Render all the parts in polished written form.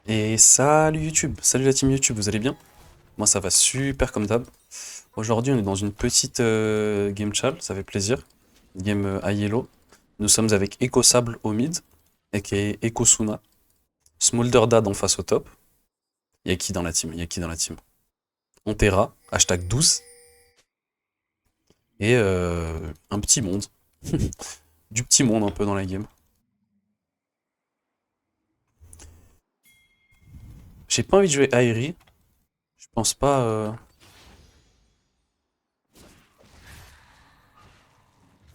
Et salut YouTube, salut la team YouTube, vous allez bien? Moi ça va super comme d'hab. Aujourd'hui on est dans une petite game chall, ça fait plaisir. Game à yellow. Nous sommes avec Echo Sable au mid, aka Echo Suna. Smolder Dad en face au top. Y'a qui dans la team? Y'a qui dans la team? Ontera, hashtag 12. Et un petit monde. Du petit monde un peu dans la game. J'ai pas envie de jouer Airi. Je pense pas...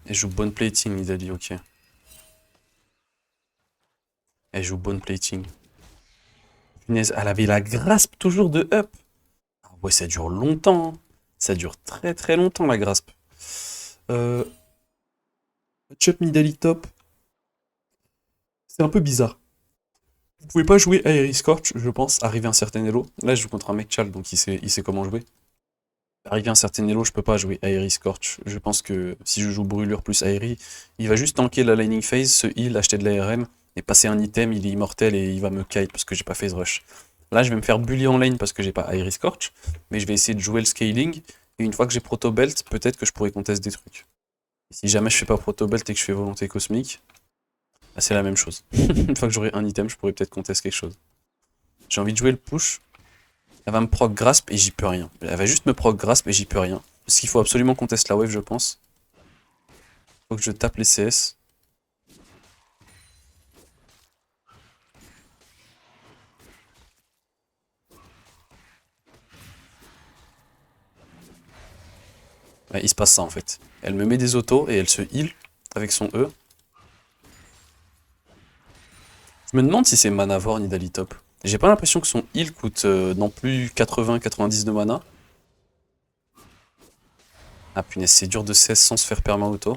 Elle joue bonne plating, il a dit, ok. Elle joue bonne plating. Punaise, elle avait la grasp toujours de up. Ah ouais, ça dure longtemps, hein. Ça dure très très longtemps la grasp. Euh, Chup Nidali top, c'est un peu bizarre. Vous pouvez pas jouer Aerie Scorch, je pense, arriver à un certain elo. Là, je joue contre un mec Chal, donc il sait comment jouer. Arriver à un certain elo, je peux pas jouer Aerie Scorch. Je pense que si je joue Brûlure plus Aerie, il va juste tanker la laning phase, se heal, acheter de l'ARM, et passer un item, il est immortel et il va me kite parce que j'ai pas phase rush. Là, je vais me faire bully en lane parce que j'ai pas Aerie Scorch, mais je vais essayer de jouer le scaling, et une fois que j'ai Proto Belt, peut-être que je pourrais contester des trucs. Et si jamais je fais pas Proto Belt et que je fais volonté cosmique, bah, c'est la même chose. Une fois que j'aurai un item, je pourrais peut-être contester quelque chose. J'ai envie de jouer le push. Elle va me proc grasp et j'y peux rien. Elle va juste me proc grasp et j'y peux rien. Parce qu'il faut absolument qu'on teste la wave, je pense. Faut que je tape les CS. Ouais, il se passe ça en fait. Elle me met des autos et elle se heal avec son E. Je me demande si c'est Manavore ni Dalitop. J'ai pas l'impression que son heal coûte non plus 80-90 de mana. Ah punaise, c'est dur de CS sans se faire perma auto.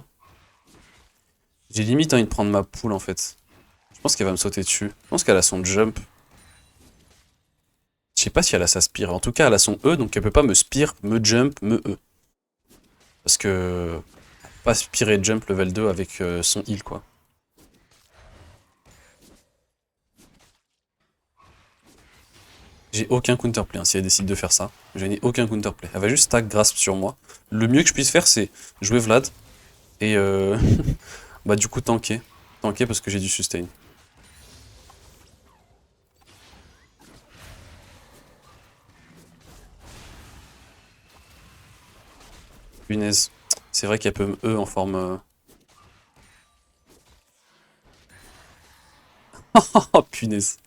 J'ai limite envie de prendre ma poule en fait. Je pense qu'elle va me sauter dessus. Je pense qu'elle a son jump. Je sais pas si elle a sa spire. En tout cas, elle a son E, donc elle peut pas me spire, me jump, me E. Parce que... Pas spire et jump level 2 avec son heal, quoi. J'ai aucun counterplay, hein, si elle décide de faire ça. Je n'ai aucun counterplay. Elle va juste stack grasp sur moi. Le mieux que je puisse faire, c'est jouer Vlad. Et bah du coup tanker. Tanker parce que j'ai du sustain. Punaise. C'est vrai qu'elle peut me E en forme... Oh punaise.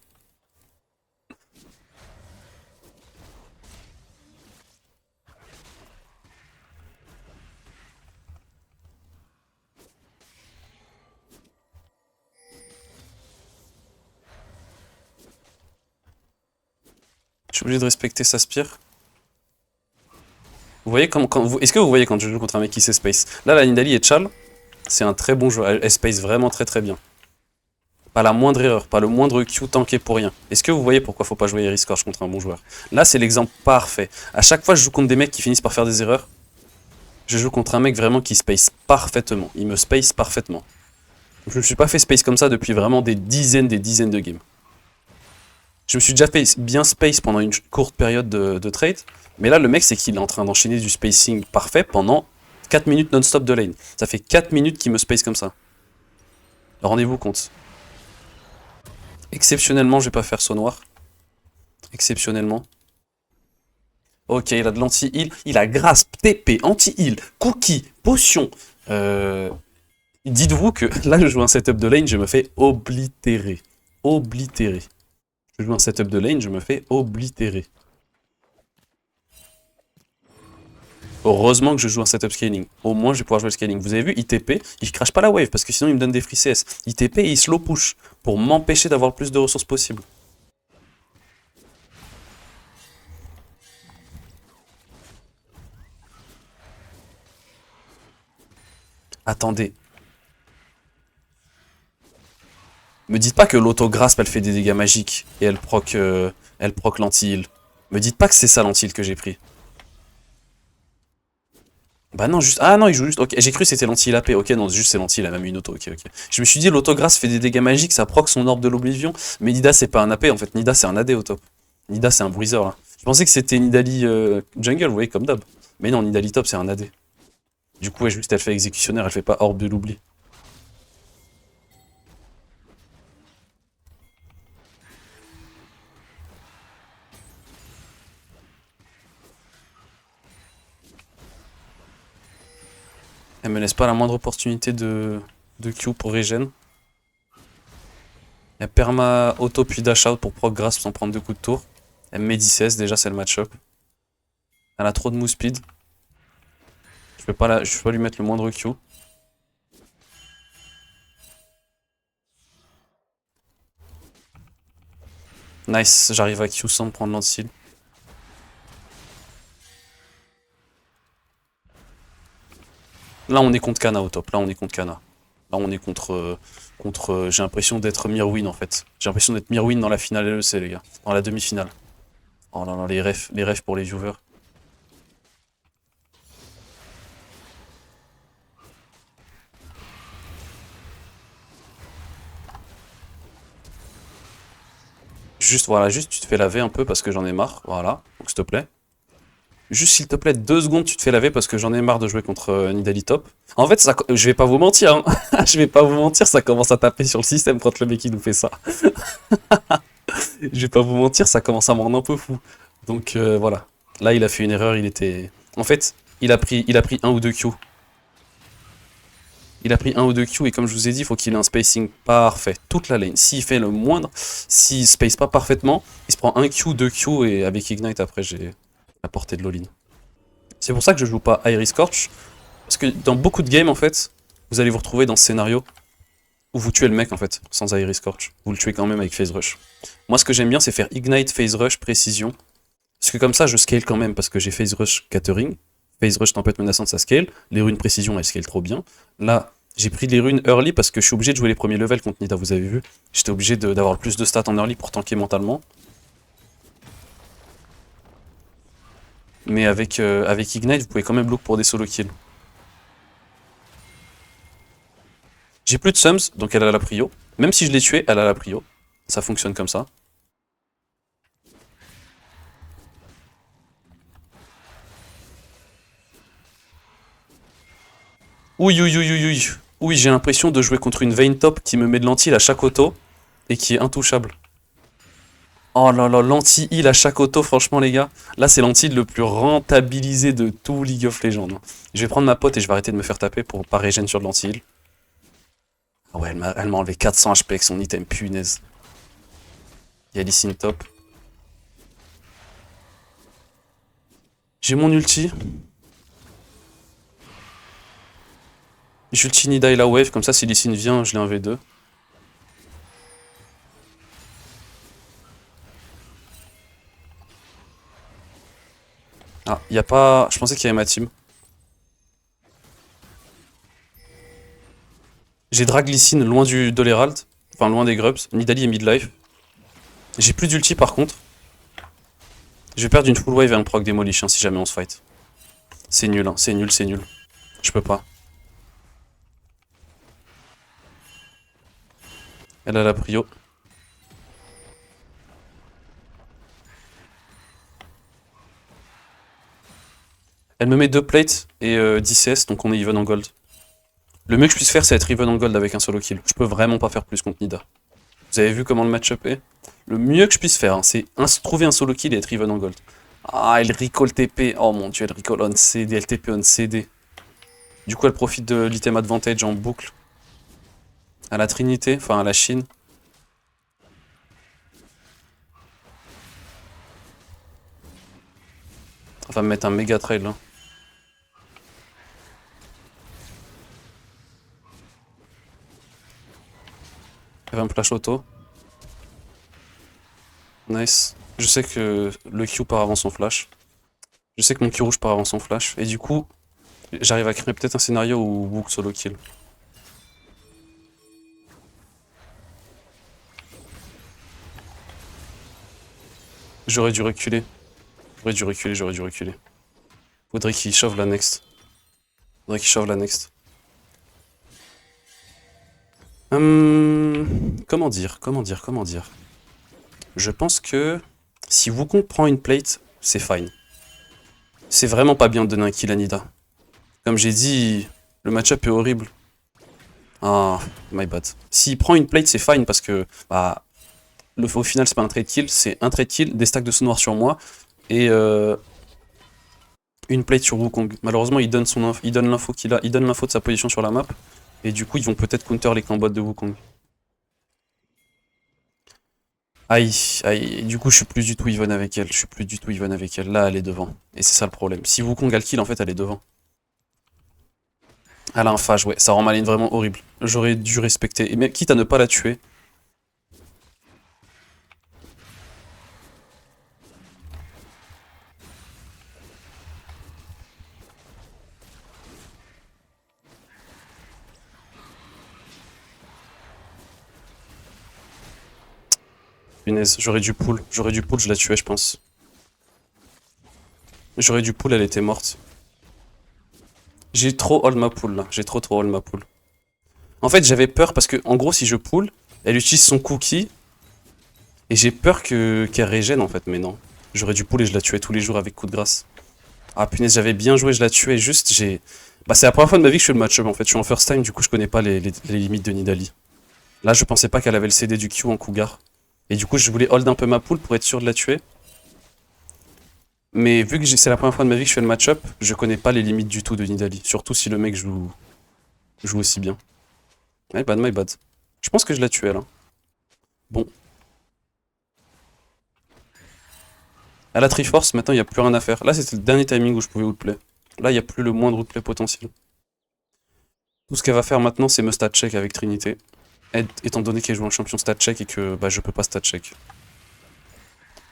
Je suis obligé de respecter sa spire. Vous voyez est-ce que vous voyez quand je joue contre un mec qui sait space? Là, la Nidalee et Chal, c'est un très bon joueur. Elle space vraiment très très bien. Pas la moindre erreur, pas le moindre Q tanké pour rien. Est-ce que vous voyez pourquoi faut pas jouer Iris Scorch contre un bon joueur? Là, c'est l'exemple parfait. À chaque fois, je joue contre des mecs qui finissent par faire des erreurs. Je joue contre un mec vraiment qui space parfaitement. Il me space parfaitement. Je me suis pas fait space comme ça depuis vraiment des dizaines de games. Je me suis déjà fait bien space pendant une courte période de trade. Mais là, le mec, c'est qu'il est en train d'enchaîner du spacing parfait pendant 4 minutes non-stop de lane. Ça fait 4 minutes qu'il me space comme ça. Rendez-vous compte. Exceptionnellement, je vais pas faire saut noir. Exceptionnellement. Ok, il a de l'anti-heal. Il a grasp, TP, anti-heal, cookie, potion. Dites-vous que là, je joue un setup de lane, je me fais oblitérer. Oblitérer. Je joue un setup de lane, je me fais oblitérer. Heureusement que je joue un setup scaling. Au moins, je vais pouvoir jouer le scaling. Vous avez vu, ITP, il crache pas la wave parce que sinon, il me donne des free CS. ITP et il slow push pour m'empêcher d'avoir le plus de ressources possible. Attendez. Me dites pas que l'autograsp elle fait des dégâts magiques et elle proc l'anti-heal. Me dites pas que c'est ça l'anti-heal que j'ai pris. Bah non, juste. Ah non, il joue juste. Ok, j'ai cru que c'était l'anti-il AP. Ok, non, juste c'est l'anti, il a même une auto. Ok, ok. Je me suis dit, l'autogrâce fait des dégâts magiques, ça proc son orbe de l'oblivion. Mais Nida, c'est pas un AP en fait. Nida, c'est un AD au top. Nida, c'est un bruiser là. Je pensais que c'était Nidali jungle, vous voyez, comme d'hab. Mais non, Nidali top, c'est un AD. Du coup, ouais, juste elle fait exécutionnaire, elle fait pas orbe de l'oubli. Elle me laisse pas la moindre opportunité de Q pour regen. Il y a perma auto puis dash out pour proc grasp sans prendre de coups de tour. Elle me met 10 déjà c'est le match-up. Elle a trop de move speed. Je peux pas lui mettre le moindre Q. Nice, j'arrive à Q sans me prendre l'anti. Là on est contre Kana au top, là on est contre Kana. Là on est j'ai l'impression d'être Mirwin en fait. J'ai l'impression d'être Mirwin dans la finale LEC les gars. Dans la demi-finale. Oh là là, les refs pour les viewers. Juste, voilà, juste tu te fais laver un peu parce que j'en ai marre. Voilà, donc s'il te plaît. Juste s'il te plaît, 2 secondes, tu te fais laver parce que j'en ai marre de jouer contre Nidali top. En fait, je vais pas vous mentir, hein. Je vais pas vous mentir, ça commence à taper sur le système quand le mec il nous fait ça. Je vais pas vous mentir, ça commence à me rendre un peu fou. Donc voilà. Là, il a fait une erreur, il était. En fait, il a pris un ou deux Q. Il a pris un ou deux Q et comme je vous ai dit, il faut qu'il ait un spacing parfait. Toute la lane. S'il fait le moindre, s'il space pas parfaitement, il se prend un Q, deux Q et avec Ignite après j'ai la portée de l'all-in. C'est pour ça que je joue pas Iris Scorch. Parce que dans beaucoup de games en fait, vous allez vous retrouver dans ce scénario où vous tuez le mec en fait, sans Iris Scorch. Vous le tuez quand même avec Phase Rush. Moi ce que j'aime bien c'est faire Ignite, Phase Rush, précision. Parce que comme ça je scale quand même parce que j'ai Phase Rush Catering. Phase Rush Tempête Menaçante ça scale. Les runes précision elles scale trop bien. Là j'ai pris les runes early parce que je suis obligé de jouer les premiers levels contre Nida, vous avez vu. J'étais obligé d'avoir le plus de stats en early pour tanker mentalement. Mais avec Ignite vous pouvez quand même look pour des solo kills. J'ai plus de sums, donc elle a la prio. Même si je l'ai tué, elle a la prio. Ça fonctionne comme ça. Oui, oui, oui, oui, oui. Oui, j'ai l'impression de jouer contre une Vayne top qui me met de l'anti à chaque auto et qui est intouchable. Oh là là, l'anti-heal à chaque auto, franchement les gars. Là, c'est l'anti le plus rentabilisé de tout League of Legends. Je vais prendre ma pote et je vais arrêter de me faire taper pour pas régène sur de l'anti-heal. Ah ouais, elle m'a enlevé 400 HP avec son item, punaise. Il y a Lee Sin top. J'ai mon ulti. J'ulti Nida et la wave, comme ça si Lee Sin vient, je l'ai un V2. Ah, y a pas. Je pensais qu'il y avait ma team. J'ai drag Lee Sin loin de l'Herald. Enfin, loin des grubs. Nidali est mid-life. J'ai plus d'ulti par contre. Je vais perdre une full wave et un proc démolish si jamais on se fight. C'est nul, hein. C'est nul, c'est nul. Je peux pas. Elle a la prio. Elle me met 2 plates et 10 CS, donc on est even en gold. Le mieux que je puisse faire, c'est être even en gold avec un solo kill. Je peux vraiment pas faire plus contre Nida. Vous avez vu comment le match-up est? Le mieux que je puisse faire, hein, c'est trouver un solo kill et être even en gold. Ah, elle recall TP. Oh mon dieu, elle recall on CD, elle TP on CD. Du coup, elle profite de l'item advantage en boucle. À la Trinité, enfin à la Chine. Elle va me mettre un méga trail là. Elle va me flash auto. Nice. Je sais que le Q part avant son flash. Je sais que mon Q rouge part avant son flash. Et du coup, j'arrive à créer peut-être un scénario où Wook solo kill. J'aurais dû reculer. J'aurais dû reculer. Faudrait qu'il chauffe la next. Faudrait qu'il shove la next. Comment dire. Je pense que si Wukong prend une plate, c'est fine. C'est vraiment pas bien de donner un kill à Nida. Comme j'ai dit, le match-up est horrible. Ah, my bad. S'il prend une plate, c'est fine parce que bah, au final, c'est pas un trade kill, c'est un trade kill, des stacks de sous noirs sur moi et une plate sur Wukong. Malheureusement, il donne l'info qu'il a, il donne l'info de sa position sur la map et du coup, ils vont peut-être counter les camps bot de Wukong. Aïe, aïe, du coup je suis plus du tout even avec elle, là elle est devant. Et c'est ça le problème. Si Wukong a le kill, en fait elle est devant. Elle a un phage, ouais, ça rend ma lane vraiment horrible. J'aurais dû respecter, et même quitte à ne pas la tuer. Punaise, j'aurais dû pull, je la tuais je pense. J'aurais dû pull, elle était morte. J'ai trop hold ma pool là, j'ai trop hold ma pool. En fait j'avais peur parce que en gros si je pull, elle utilise son cookie. Et j'ai peur qu'elle régène en fait, mais non. J'aurais dû pull et je la tuais tous les jours avec coup de grâce. Ah punaise, j'avais bien joué, je la tuais, juste j'ai... Bah c'est la première fois de ma vie que je fais le match-up en fait, je suis en first time, du coup je connais pas les limites de Nidalee. Là je pensais pas qu'elle avait le CD du Q en Cougar. Et du coup je voulais hold un peu ma pool pour être sûr de la tuer. Mais vu que c'est la première fois de ma vie que je fais le match-up, je connais pas les limites du tout de Nidalee. Surtout si le mec joue aussi bien. My bad, my bad. Je pense que je la tuais là. Bon. À la Triforce, maintenant il n'y a plus rien à faire. Là c'était le dernier timing où je pouvais outplay. Là il n'y a plus le moindre outplay potentiel. Tout ce qu'elle va faire maintenant c'est me stat check avec Trinité. Étant donné qu'elle joue un champion stat check et que bah, je peux pas stat check.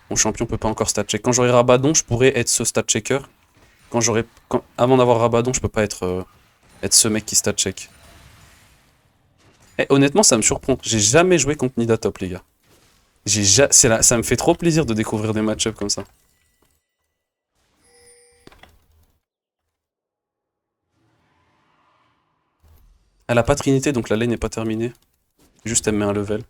Mon champion peut pas encore stat check. Quand j'aurai Rabadon, je pourrais être ce stat checker. Avant d'avoir Rabadon, je peux pas être ce mec qui stat check. Honnêtement, ça me surprend. J'ai jamais joué contre Nida top, les gars. Ça me fait trop plaisir de découvrir des match-ups comme ça. Elle a pas Trinité, donc la lane n'est pas terminée. Juste elle met un level.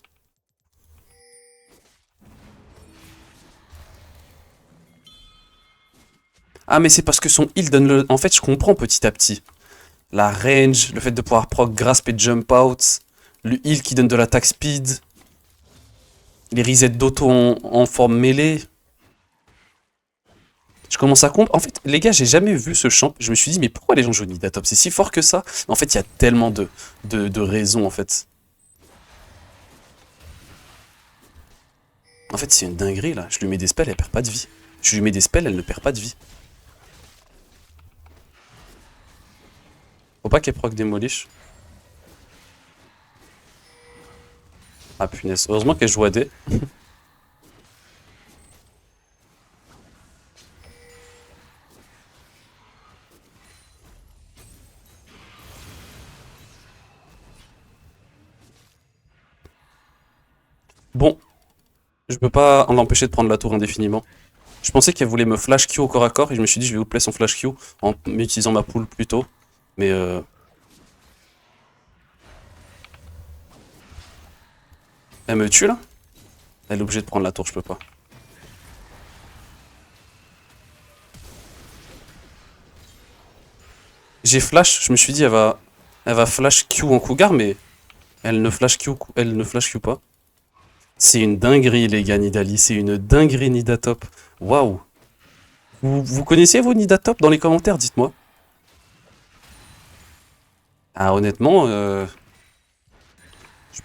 Ah mais c'est parce que son heal donne le... En fait je comprends petit à petit. La range, le fait de pouvoir proc grasp et jump out, le heal qui donne de l'attaque speed, les resets d'auto en forme mêlée. Je commence à comprendre. En fait, les gars, j'ai jamais vu ce champ. Je me suis dit, mais pourquoi les gens jouent Nida top? C'est si fort que ça? En fait, il y a tellement de raisons, en fait. En fait, c'est une dinguerie, là. Je lui mets des spells, elle perd pas de vie. Je lui mets des spells, elle ne perd pas de vie. Faut pas qu'elle proc démolish. Ah punaise, heureusement qu'elle joue AD. Bon, je peux pas l'empêcher de prendre la tour indéfiniment. Je pensais qu'elle voulait me flash Q au corps à corps et je me suis dit je vais outplay son flash Q en utilisant ma pool plus tôt. Mais elle me tue là? Elle est obligée de prendre la tour, je peux pas. J'ai flash, je me suis dit elle va flash Q en Cougar, mais elle ne flash Q pas. C'est une dinguerie les gars Nidalee, c'est une dinguerie Nidatop. Waouh. Vous connaissiez vos Nidatop dans les commentaires, dites-moi. Ah honnêtement, je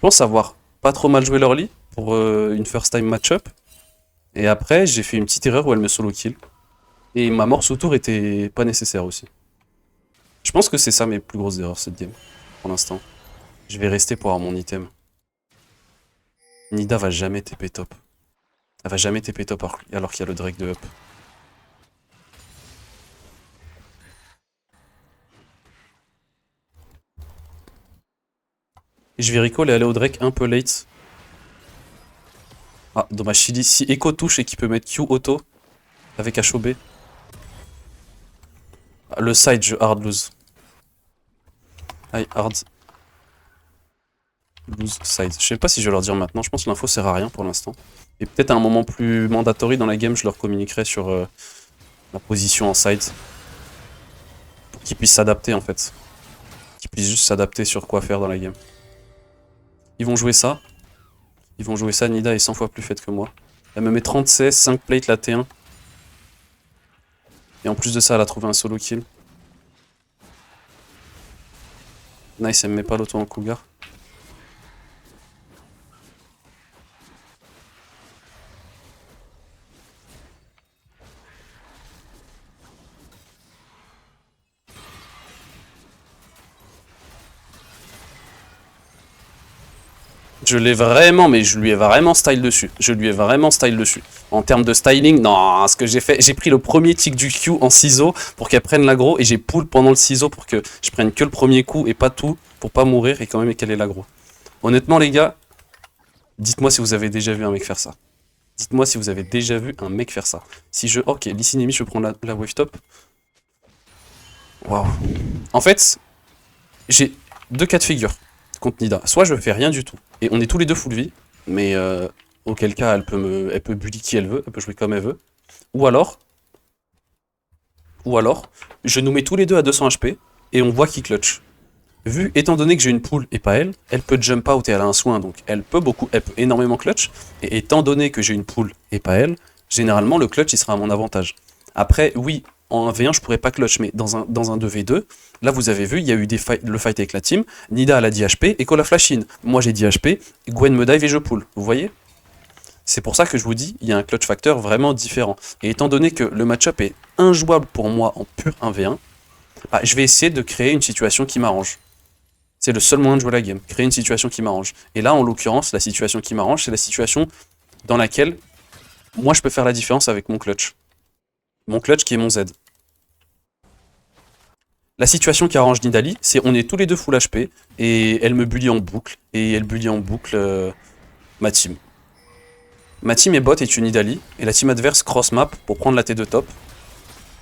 pense avoir pas trop mal joué l'early pour une first time match-up. Et après, j'ai fait une petite erreur où elle me solo kill. Et ma mort sous tour était pas nécessaire aussi. Je pense que c'est ça mes plus grosses erreurs cette game, pour l'instant. Je vais rester pour avoir mon item. Nida va jamais TP top. Elle va jamais TP top alors qu'il y a le Drake de up. Et je vais recall et aller au Drake un peu late. Ah, dommage, si Echo touche et qu'il peut mettre Q auto avec HOB. Le side, je hard lose. I hard lose side. Je sais pas si je vais leur dire maintenant, je pense que l'info sert à rien pour l'instant. Et peut-être à un moment plus mandatory dans la game, je leur communiquerai sur la position en side. Pour qu'ils puissent s'adapter en fait. Qu'ils puissent juste s'adapter sur quoi faire dans la game. Ils vont jouer ça. Ils vont jouer ça, Nida est 100 fois plus faite que moi. Elle me met 30 CS, 5 plates la T1. Et en plus de ça, elle a trouvé un solo kill. Nice, elle me met pas l'auto en cougar. Je l'ai vraiment, mais je lui ai vraiment style dessus. Je lui ai vraiment style dessus. En termes de styling, non, ce que j'ai fait, j'ai pris le premier tick du Q en ciseaux pour qu'elle prenne l'aggro et j'ai pull pendant le ciseau pour que je prenne que le premier coup et pas tout pour pas mourir et quand même qu'elle ait l'aggro. Honnêtement, les gars, dites-moi si vous avez déjà vu un mec faire ça. Dites-moi si vous avez déjà vu un mec faire ça. Si je... Ok, Lee Enemy, je prends la wave top. Waouh. En fait, j'ai deux cas de figure contre Nida. Soit je fais rien du tout, et on est tous les deux full vie, mais auquel cas elle peut bully qui elle veut, elle peut jouer comme elle veut. Ou alors, je nous mets tous les deux à 200 HP, et on voit qui clutch. Étant donné que j'ai une pool et pas elle, elle peut jump out et elle a un soin, donc elle peut énormément clutch. Et étant donné que j'ai une pool et pas elle, généralement le clutch il sera à mon avantage. Après, oui, en 1v1 je pourrais pas clutch, mais dans un 2v2, là vous avez vu, il y a eu le fight avec la team, Nida elle a 10 HP, Echo la flash in. Moi j'ai 10 HP, Gwen me dive et je pull, vous voyez? C'est pour ça que je vous dis, il y a un clutch factor vraiment différent. Et étant donné que le match-up est injouable pour moi en pur 1v1, bah, je vais essayer de créer une situation qui m'arrange. C'est le seul moyen de jouer la game, créer une situation qui m'arrange. Et là, en l'occurrence, la situation qui m'arrange, c'est la situation dans laquelle moi je peux faire la différence avec mon clutch. Mon clutch qui est mon Z. La situation qui arrange Nidalee, c'est on est tous les deux full HP et elle me bully en boucle. Et elle bully en boucle ma team. Ma team est bot et tue Nidalee et la team adverse cross map pour prendre la T2 top.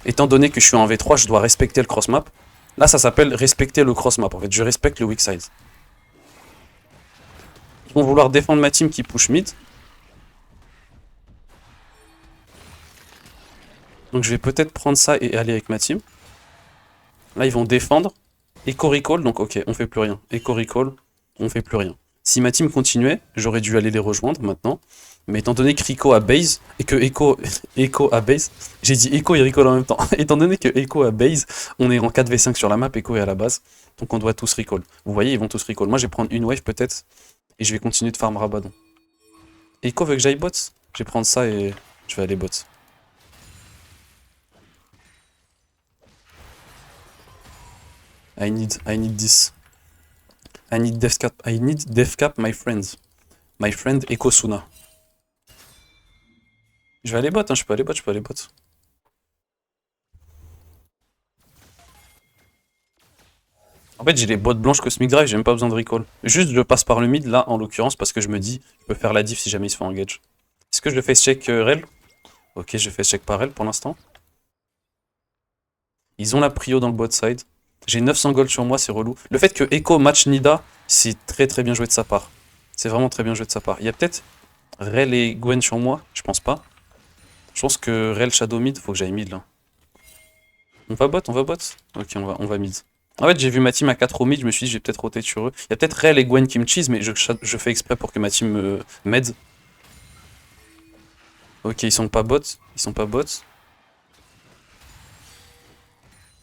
Étant donné que je suis en V3, je dois respecter le cross map. Là, ça s'appelle respecter le cross map. En fait, je respecte le weak side. Ils vont vouloir défendre ma team qui push mid. Donc je vais peut-être prendre ça et aller avec ma team. Là, ils vont défendre. Echo recall, donc ok, on fait plus rien. Echo recall, on fait plus rien. Si ma team continuait, j'aurais dû aller les rejoindre maintenant. Mais étant donné que Rico a base, et que Echo a base, j'ai dit Echo et recall en même temps. Étant donné que Echo a base, on est en 4v5 sur la map, Echo est à la base. Donc on doit tous recall. Vous voyez, ils vont tous recall. Moi, je vais prendre une wave peut-être. Et je vais continuer de farm Rabadon. Echo veut que j'aille bot. Je vais prendre ça et je vais aller bot. I need this. I need death cap, my friend. My friend Echo Suna. Je vais aller bot, hein, je peux aller bot. En fait, j'ai les bottes blanches Cosmic Drive, j'ai même pas besoin de recall. Juste, je passe par le mid, là, en l'occurrence, parce que je me dis, je peux faire la diff si jamais il se fait engage. Est-ce que je le fais check Rel? Ok, je fais check par Rel pour l'instant. Ils ont la prio dans le bot side. J'ai 900 gold sur moi, c'est relou. Le fait que Echo match Nida, c'est très bien joué de sa part. C'est vraiment très bien joué de sa part. Il y a peut-être Rel et Gwen sur moi, je pense pas. Je pense que Rel Shadow mid, faut que j'aille mid là. On va bot? Ok, on va mid. En fait, j'ai vu ma team à 4 au mid, je me suis dit, j'ai peut-être roté sur eux. Il y a peut-être Rel et Gwen qui me cheese, mais je fais exprès pour que ma team m'aide. Ok, ils sont pas bots.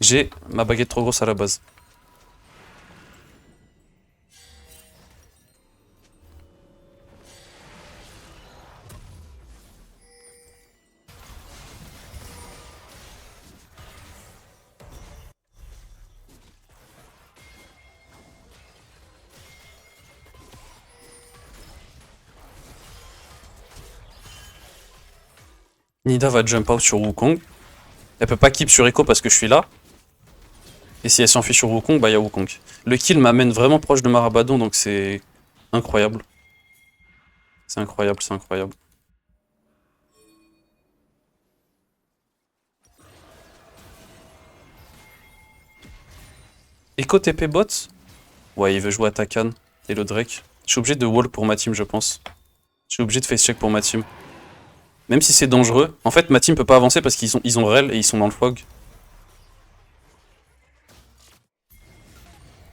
J'ai ma baguette trop grosse à la base. Nida va jump out sur Wukong. Elle peut pas keep sur Echo parce que je suis là. Et si elle s'enfuit sur Wukong, bah y'a Wukong. Le kill m'amène vraiment proche de Marabadon, donc c'est incroyable. C'est incroyable. Echo TP bot? Ouais, il veut jouer à Takan et le Drake. Je suis obligé de wall pour ma team, je pense. Je suis obligé de face check pour ma team. Même si c'est dangereux. En fait, ma team peut pas avancer parce qu'ils ont Rel et ils sont dans le fog.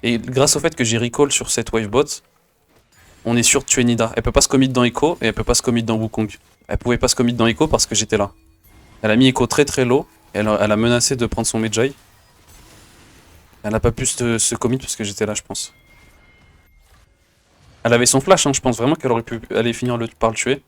Et grâce au fait que j'ai recall sur cette wave bot, on est sûr de tuer Nida. Elle peut pas se commit dans Echo et elle peut pas se commit dans Wukong. Elle pouvait pas se commit dans Echo parce que j'étais là. Elle a mis Echo très très low. Elle a menacé de prendre son Medjay. Elle n'a pas pu se commit parce que j'étais là, je pense. Elle avait son flash, hein, je pense vraiment qu'elle aurait pu aller finir par le tuer.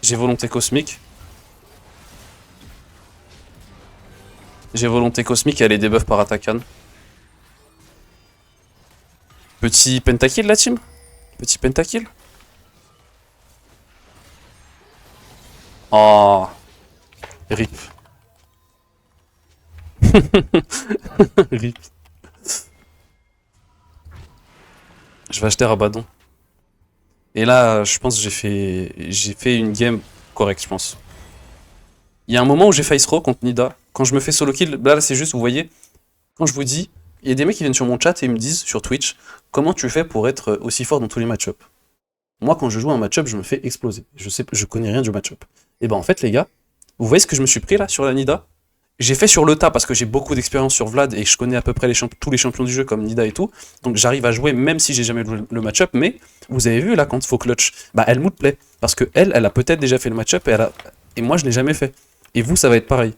J'ai volonté cosmique. J'ai volonté cosmique et elle est debuff par Atakan. Petit pentakill la team. Petit pentakill. Oh. Rip. Rip. Je vais acheter Rabadon. Et là, je pense que j'ai fait une game correcte, je pense. Il y a un moment où j'ai face row contre Nida. Quand je me fais solo kill, là c'est juste, vous voyez, quand je vous dis, il y a des mecs qui viennent sur mon chat et ils me disent sur Twitch, comment tu fais pour être aussi fort dans tous les match-up? Moi, quand je joue un match-up, je me fais exploser. Je connais rien du match-up. Et ben en fait, les gars, vous voyez ce que je me suis pris là sur la Nida? J'ai fait sur le tas parce que j'ai beaucoup d'expérience sur Vlad et je connais à peu près tous les champions du jeu comme Nida et tout. Donc j'arrive à jouer même si j'ai jamais joué le match-up. Mais vous avez vu là quand il faut clutch, bah elle mood play. Parce que elle a peut-être déjà fait le match-up et moi je l'ai jamais fait. Et vous, ça va être pareil.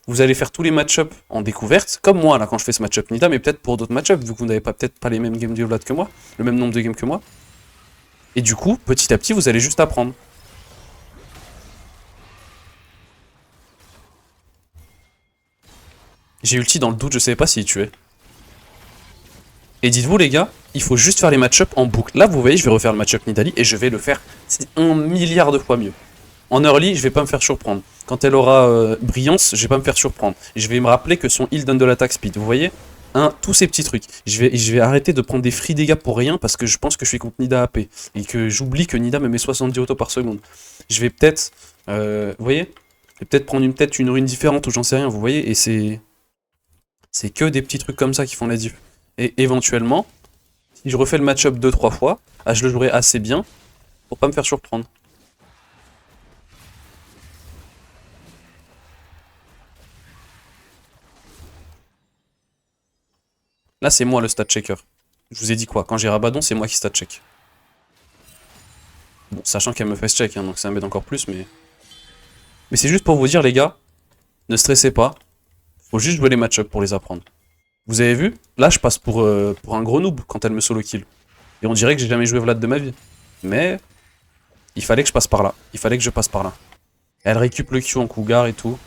Vous allez faire tous les match-up en découverte, comme moi là quand je fais ce match-up Nida, mais peut-être pour d'autres match-up, vu que vous n'avez peut-être pas les mêmes games de Vlad que moi, le même nombre de games que moi. Et du coup, petit à petit, vous allez juste apprendre. J'ai ulti dans le doute, je savais pas s'il tuait. Et dites-vous les gars, il faut juste faire les match-up en boucle. Là vous voyez, je vais refaire le match-up Nidalee et je vais le faire 1 milliard de fois mieux. En early, je vais pas me faire surprendre. Quand elle aura brillance, je vais pas me faire surprendre. Et je vais me rappeler que son heal donne de l'attaque speed, vous voyez, tous ces petits trucs. Je vais arrêter de prendre des free dégâts pour rien parce que je pense que je suis contre Nida AP. Et que j'oublie que Nida me met 70 auto par seconde. Je vais peut-être, vous voyez, je vais peut-être prendre une rune différente ou j'en sais rien, vous voyez. Et c'est que des petits trucs comme ça qui font la diff. Et éventuellement, si je refais le match-up 2-3 fois, je le jouerai assez bien pour pas me faire surprendre. Là, c'est moi le stat checker. Je vous ai dit quoi? Quand j'ai Rabadon, c'est moi qui stat check. Bon, sachant qu'elle me face check, hein, donc ça m'aide encore plus, mais... Mais c'est juste pour vous dire, les gars, ne stressez pas. Faut juste jouer les match-up pour les apprendre. Vous avez vu? Là, je passe pour un gros noob quand elle me solo kill. Et on dirait que j'ai jamais joué Vlad de ma vie. Mais... il fallait que je passe par là. Il fallait que je passe par là. Elle récup le Q en cougar et tout.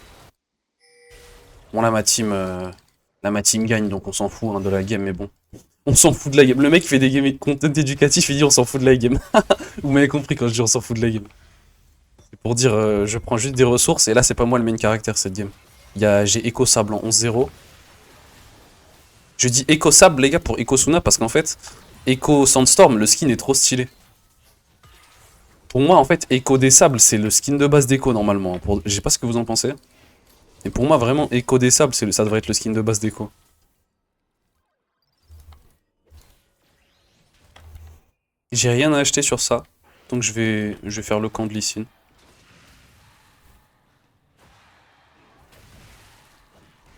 Bon, là, ma team gagne, donc on s'en fout hein, de la game, mais bon. On s'en fout de la game. Le mec qui fait des games content éducatif, il dit on s'en fout de la game. Vous m'avez compris quand je dis on s'en fout de la game. C'est pour dire je prends juste des ressources et là c'est pas moi le main caractère cette game. J'ai Echo Sable en 11-0. Je dis Echo Sable les gars pour Echo Suna parce qu'en fait Echo Sandstorm le skin est trop stylé. Pour moi en fait Echo des Sables c'est le skin de base d'Echo normalement. Je sais pas ce que vous en pensez. Et pour moi vraiment Echo des Sables ça devrait être le skin de base d'Echo. J'ai rien à acheter sur ça. Donc je vais faire le camp de Lee Sin.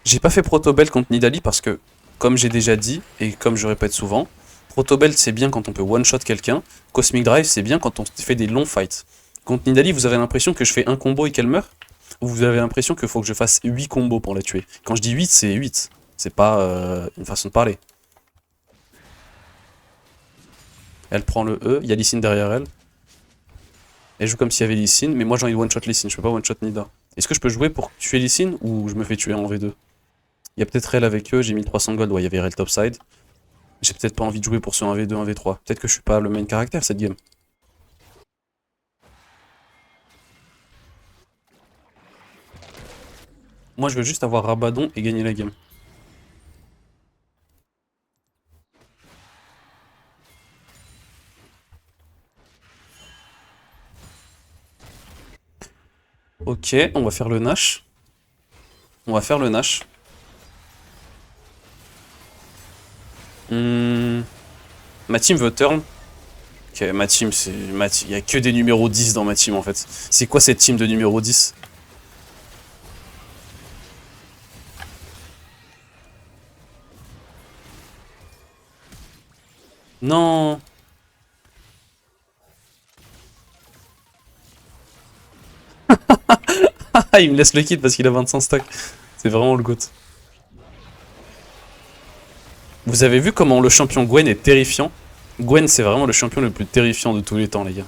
J'ai pas fait Protobell contre Nidalee parce que, comme j'ai déjà dit, et comme je répète souvent, Protobell c'est bien quand on peut one-shot quelqu'un, Cosmic Drive c'est bien quand on fait des longs fights. Contre Nidalee, vous avez l'impression que je fais un combo et qu'elle meurt, ou vous avez l'impression qu'il faut que je fasse 8 combos pour la tuer. Quand je dis 8, c'est 8. C'est pas une façon de parler. Elle prend le E, il y a Lee Sin derrière elle. Elle joue comme s'il y avait Lee Sin, mais moi j'ai envie de one-shot Lee Sin, je peux pas one-shot Nida. Est-ce que je peux jouer pour tuer Lee Sin ou je me fais tuer en V2? Il y a peut-être Rel avec eux, j'ai 1300 gold, ouais, il y avait Rel topside. J'ai peut-être pas envie de jouer pour ce 1v2, 1v3. Peut-être que je suis pas le main caractère cette game. Moi, je veux juste avoir Rabadon et gagner la game. Ok, on va faire le Nash. On va faire le Nash. Ma team veut turn. Ok, ma team, c'est. Il y a que des numéros 10 dans ma team en fait. C'est quoi cette team de numéro 10? Non. Ah, il me laisse le kit parce qu'il a 25 stacks. C'est vraiment le GOAT. Vous avez vu comment le champion Gwen est terrifiant? Gwen, c'est vraiment le champion le plus terrifiant de tous les temps, les gars.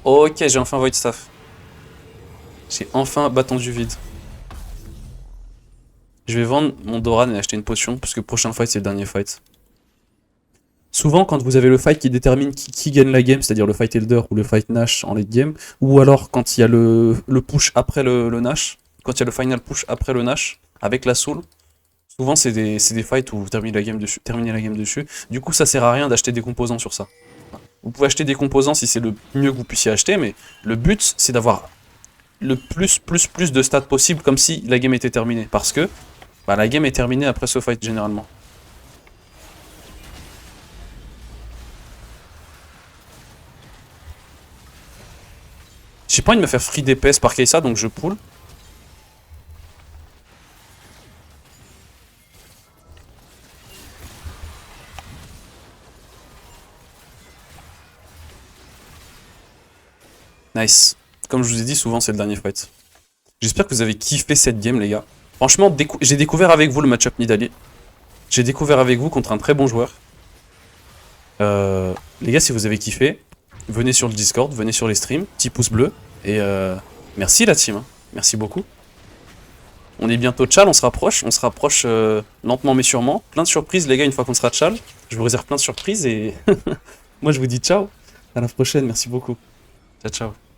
Ok, j'ai enfin Void Staff. J'ai enfin bâton du vide. Je vais vendre mon Doran et acheter une potion, parce que le prochain fight, c'est le dernier fight. Souvent, quand vous avez le fight qui détermine qui gagne la game, c'est-à-dire le fight Elder ou le fight Nash en late game, ou alors quand il y a le push après le Nash, quand il y a le final push après le Nash, avec la soul, souvent c'est des fights où vous terminez la game dessus. Du coup, ça sert à rien d'acheter des composants sur ça. Vous pouvez acheter des composants si c'est le mieux que vous puissiez acheter, mais le but, c'est d'avoir le plus de stats possible, comme si la game était terminée. Parce que bah, la game est terminée après ce fight, généralement. J'ai pas envie de me faire free DPS par Kai'Sa, donc je pull. Nice. Comme je vous ai dit, souvent c'est le dernier fight. J'espère que vous avez kiffé cette game, les gars. Franchement, j'ai découvert avec vous le match-up Nidalee. J'ai découvert avec vous contre un très bon joueur. Les gars, si vous avez kiffé, venez sur le Discord, venez sur les streams, petit pouce bleu. Et merci la team, hein. Merci beaucoup. On est bientôt tchal, on se rapproche lentement mais sûrement. Plein de surprises les gars une fois qu'on sera tchal. Je vous réserve plein de surprises et moi je vous dis ciao. À la prochaine, merci beaucoup. Ciao ciao.